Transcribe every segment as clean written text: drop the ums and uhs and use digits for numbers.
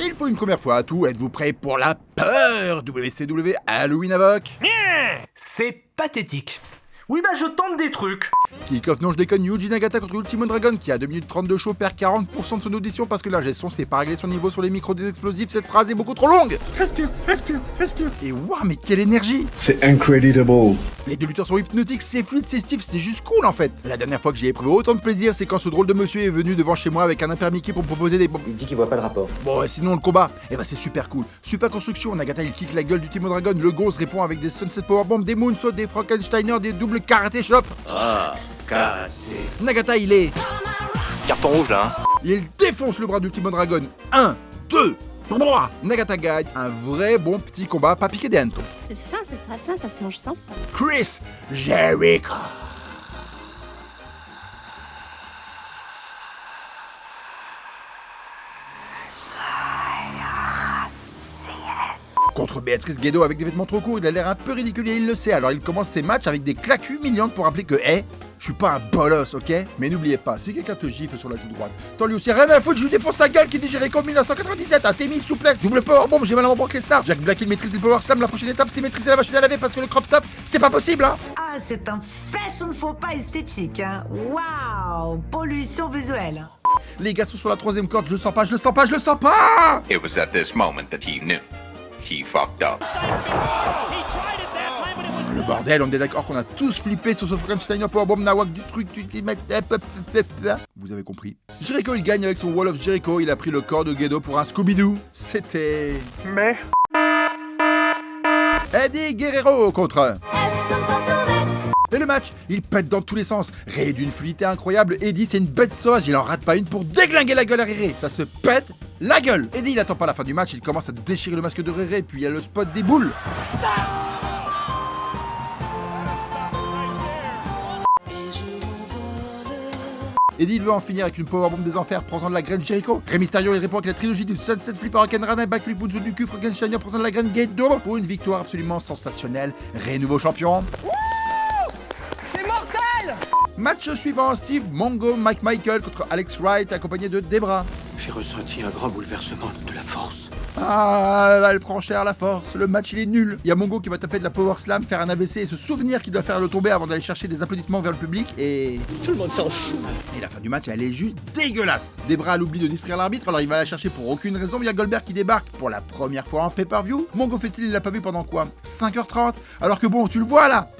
Il faut une première fois à tout, êtes-vous prêts pour la peur WCW Halloween Havoc? C'est pathétique. Oui bah je tente des trucs. Kick-off, non je déconne, Yuji Nagata contre Ultimo Dragon qui a 2 minutes 30 de show perd 40% de son audition parce que l'ingé son s'est pas réglé son niveau sur les micros des explosifs, cette phrase est beaucoup trop longue. Respire. Et waouh, mais quelle énergie! C'est incredible. Les deux lutteurs sont hypnotiques, c'est fluide, c'est stiff, c'est juste cool en fait. La dernière fois que j'ai éprouvé autant de plaisir, c'est quand ce drôle de monsieur est venu devant chez moi avec un impermiqué pour me proposer des Il dit qu'il voit pas le rapport. Bon, et sinon le combat, c'est super cool. Super construction, Nagata il kick la gueule du Ultimo Dragon, le Ghost répond avec des Sunset Powerbomb, des Moonsault, des Frankensteiner, des doubles karaté chop. Ah, karaté. Nagata il est... Carton rouge là, hein. Il défonce le bras d'Ultimo Dragon. 1, 2, 3. Nagata gagne, un vrai bon petit combat, pas piqué des hannetons. C'est fin, c'est très fin, ça se mange sans fin. Chris Jericho. Contre Béatrice Guedo avec des vêtements trop courts, il a l'air un peu ridicule et il le sait, alors il commence ses matchs avec des claques humiliantes pour rappeler que, je suis pas un bolos, ok? Mais n'oubliez pas, si quelqu'un te gifle sur la joue droite, t'en lui aussi rien à foutre, je lui défonce sa gueule qui dit Jericho 1997, un T1000 souplex, double powerbomb, j'ai mal en Brock Lesnar. Jack Black il maîtrise le power slam, la prochaine étape c'est maîtriser la machine à laver parce que le crop top, c'est pas possible, hein? Ah, c'est un fashion faux pas esthétique, hein. Waouh, pollution visuelle. Les gars sont sur la troisième corde, je le sens pas! It was at this moment that he knew. He fucked up. Le bordel, on est d'accord qu'on a tous flippé sur ce Frankensteiner Powerbomb Nawak du truc du... Vous avez compris. Jericho il gagne avec son Wall of Jericho, il a pris le corps de Guedo pour un Scooby-Doo. C'était... Mais... Eddie Guerrero contre... Et le match, il pète dans tous les sens. Ré d'une fluidité incroyable, Eddie c'est une bête sauvage, il en rate pas une pour déglinguer la gueule à Réré. Ça se pète la gueule. Eddie il attend pas la fin du match, il commence à déchirer le masque de Réré, puis il y a le spot des boules. Eddie il veut en finir avec une powerbomb des enfers, prenant de la graine Jericho. Rey Mysterio il répond avec la trilogie du Sunset Flipper Hurricanrana, Backflip Bunjo du cul, Frankensteiner prenant de la graine Gate d'eau pour une victoire absolument sensationnelle. Rey nouveau champion. C'est mortel. Match suivant, Steve Mongo Mike Michael contre Alex Wright accompagné de Debra. J'ai ressenti un grand bouleversement de la force. Ah, elle prend cher la force, le match il est nul. Il y a Mongo qui va taper de la power slam, faire un AVC et se souvenir qu'il doit faire le tomber avant d'aller chercher des applaudissements vers le public et... Tout le monde s'en fout. Et la fin du match elle est juste dégueulasse. Debra elle oublie de distraire l'arbitre, alors il va la chercher pour aucune raison. Il y a Goldberg qui débarque pour la première fois en pay-per-view. Mongo fait-il, il l'a pas vu pendant quoi 5h30. Alors que bon, tu le vois là,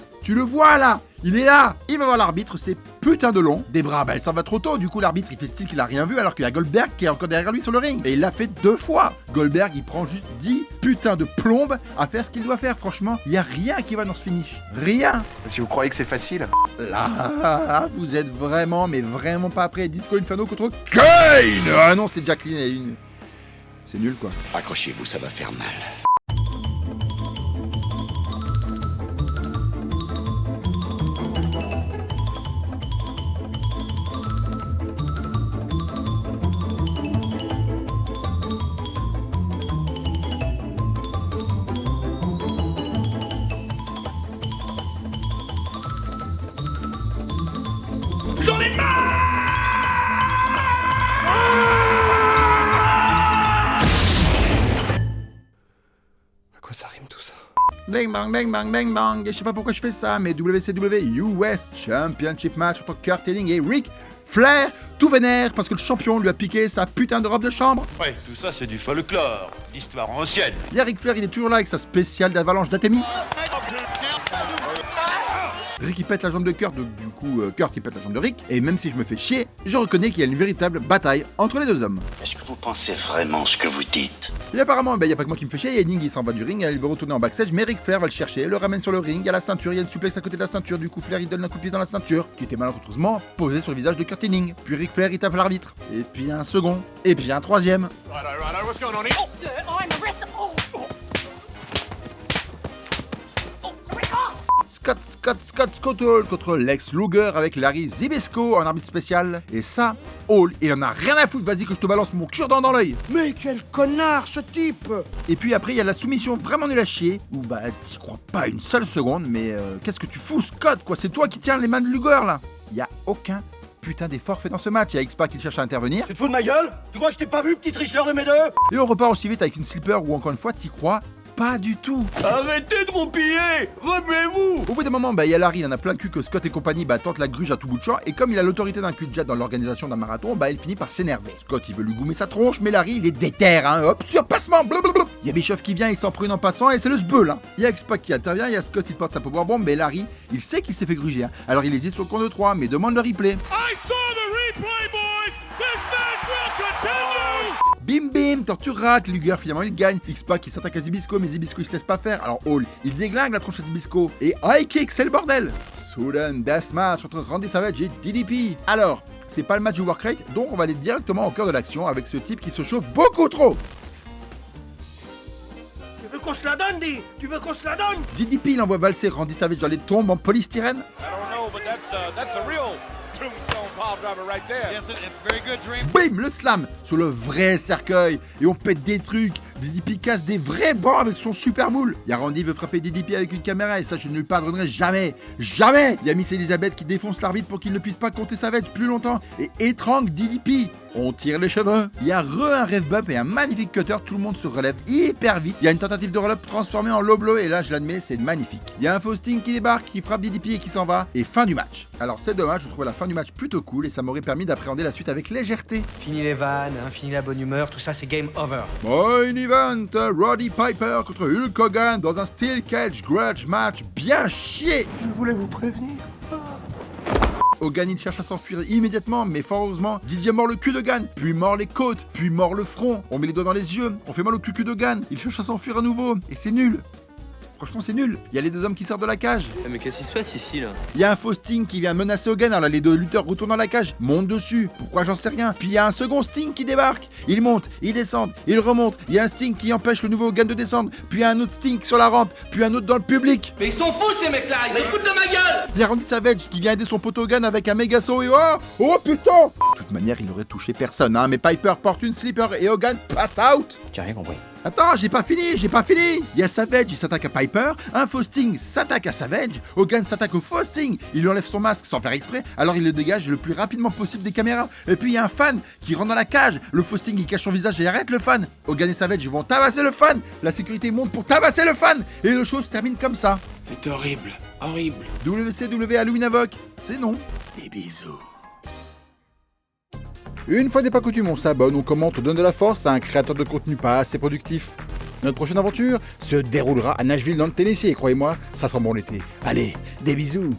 il est là, il va voir l'arbitre, c'est putain de long. Debra, elle s'en va trop tôt, du coup l'arbitre il fait style qu'il a rien vu alors qu'il y a Goldberg qui est encore derrière lui sur le ring. Et il l'a fait 2 fois. Goldberg il prend juste 10 putains de plombes à faire ce qu'il doit faire, franchement, il y a rien qui va dans ce finish. Rien. Si vous croyez que c'est facile. Là, vous êtes vraiment, mais vraiment pas prêts. Disco Inferno contre Kane. Ah non, c'est Jacqueline et une... C'est nul quoi. Accrochez-vous, ça va faire mal. J'en ai marre. À quoi ça rime tout ça? Bang bang bang bang bang bang. Et je sais pas pourquoi je fais ça, mais WCW US Championship match entre Kurt Hennig et Ric Flair, tout vénère parce que le champion lui a piqué sa putain de robe de chambre. Ouais, tout ça c'est du folklore, d'histoire ancienne. Il y a Ric Flair, il est toujours là avec sa spéciale d'avalanche d'Atemi. Rick il pète la jambe de Kurt, donc du coup Kurt il pète la jambe de Rick, et même si je me fais chier, je reconnais qu'il y a une véritable bataille entre les deux hommes. Est-ce que vous pensez vraiment ce que vous dites? Et apparemment, il y a pas que moi qui me fais chier, Hennig il s'en va du ring, il veut retourner en backstage, mais Ric Flair va le chercher, le ramène sur le ring, il y a la ceinture, il y a une suplex à côté de la ceinture, du coup Flair il donne un coup de pied dans la ceinture, qui était malencontreusement posé sur le visage de Kurt Hennig. Puis Ric Flair il tape l'arbitre, et puis un second, et puis un troisième. Scott Hall contre Lex Luger avec Larry Zbyszko en arbitre spécial. Et ça, Hall, il en a rien à foutre, vas-y que je te balance mon cure-dent dans l'œil. Mais quel connard ce type! Et puis après, il y a la soumission vraiment nulle à chier, où t'y crois pas une seule seconde, mais qu'est-ce que tu fous, Scott, quoi? C'est toi qui tiens les mains de Luger, là. Il y a aucun putain des forfaits dans ce match. Il y a X-Pac qui cherche à intervenir. Tu te fous de ma gueule? Tu crois que je t'ai pas vu, petit tricheur de mes deux? Et on repart aussi vite avec une slipper où encore une fois t'y crois pas du tout. Arrêtez de roupiller! Remuez-vous! Au bout d'un moment, il y a Larry, il en a plein le cul que Scott et compagnie tentent la gruge à tout bout de champ, et comme il a l'autorité d'un cul de jet dans l'organisation d'un marathon, il finit par s'énerver. Scott il veut lui goumer sa tronche, mais Larry il est déter, hein, hop, surpassement, blablabla. Il y a Bischoff qui vient, il s'en prune en passant, et c'est le sbeul, hein. Il y a X-Pac qui intervient, il y a Scott il porte sa power bomb, mais Larry, il sait qu'il s'est fait gruger, hein. Alors il hésite sur le compte de 3, mais demande le replay. Bim bim, torture rack, Luger finalement il gagne. X-Pac il s'attaque à Zbyszko, mais Zbyszko il se laisse pas faire. Alors Hall il déglingue la tronche à Zbyszko. Et high kick, c'est le bordel. Sudden death match entre Randy Savage et DDP. Alors, c'est pas le match du Workrate, donc on va aller directement au cœur de l'action avec ce type qui se chauffe beaucoup trop. Tu veux qu'on se la donne, dis? Tu veux qu'on se la donne? DDP il envoie valser Randy Savage dans les tombes en polystyrène. Bim, le slam sur le vrai cercueil et on pète des trucs. DDP casse des vrais bancs avec son super moule. Y'a Randy veut frapper DDP avec une caméra et ça je ne lui pardonnerai jamais. Jamais. Y'a Miss Elizabeth qui défonce l'arbitre pour qu'il ne puisse pas compter Savage plus longtemps et étrangle DDP. On tire les cheveux. Il y a un rêve bump et un magnifique cutter. Tout le monde se relève hyper vite. Il y a une tentative de roll-up transformée en low blow et là je l'admets c'est magnifique. Il y a un faux sting qui débarque, qui frappe DDP et qui s'en va. Et fin du match. Alors c'est dommage, je trouvais la fin du match plutôt cool et ça m'aurait permis d'appréhender la suite avec légèreté. Fini les vannes, hein, fini la bonne humeur, tout ça c'est game over. Main event, Roddy Piper contre Hulk Hogan dans un Steel Cage Grudge match bien chier. Je voulais vous prévenir. Hogan il cherche à s'enfuir immédiatement, mais fort heureusement, Didier mord le cul d'Hogan, puis mord les côtes, puis mord le front, on met les doigts dans les yeux, on fait mal au cul d'Hogan, il cherche à s'enfuir à nouveau, et c'est nul. Franchement c'est nul. Il y a les deux hommes qui sortent de la cage. Mais qu'est-ce qui se passe ici là? Il y a un faux Sting qui vient menacer Hogan, alors là, les deux lutteurs retournent dans la cage, montent dessus, pourquoi j'en sais rien. Puis il y a un second Sting qui débarque, ils montent, ils descendent, ils remontent, il y a un Sting qui empêche le nouveau Hogan de descendre, puis il y a un autre Sting sur la rampe, puis un autre dans le public. Mais ils sont fous ces mecs là, ils se foutent de ma gueule! Il y a Randy Savage qui vient aider son pote Hogan avec un méga saut et oh putain! De toute manière il aurait touché personne, hein, mais Piper porte une slipper et Hogan pass out. J'ai rien compris. Attends, j'ai pas fini. Il y a Savage, il s'attaque à Piper, un faux Sting s'attaque à Savage, Hogan s'attaque au faux Sting, il lui enlève son masque sans faire exprès, alors il le dégage le plus rapidement possible des caméras. Et puis il y a un fan qui rentre dans la cage, le faux Sting il cache son visage et arrête le fan. Hogan et Savage ils vont tabasser le fan, la sécurité monte pour tabasser le fan, et le show se termine comme ça. C'est horrible, horrible. WCW Halloween Havoc, c'est non. Des bisous. Une fois n'est pas coutume, on s'abonne, on commente, on donne de la force à un créateur de contenu pas assez productif. Notre prochaine aventure se déroulera à Nashville dans le Tennessee et croyez-moi, ça sent bon l'été. Allez, des bisous.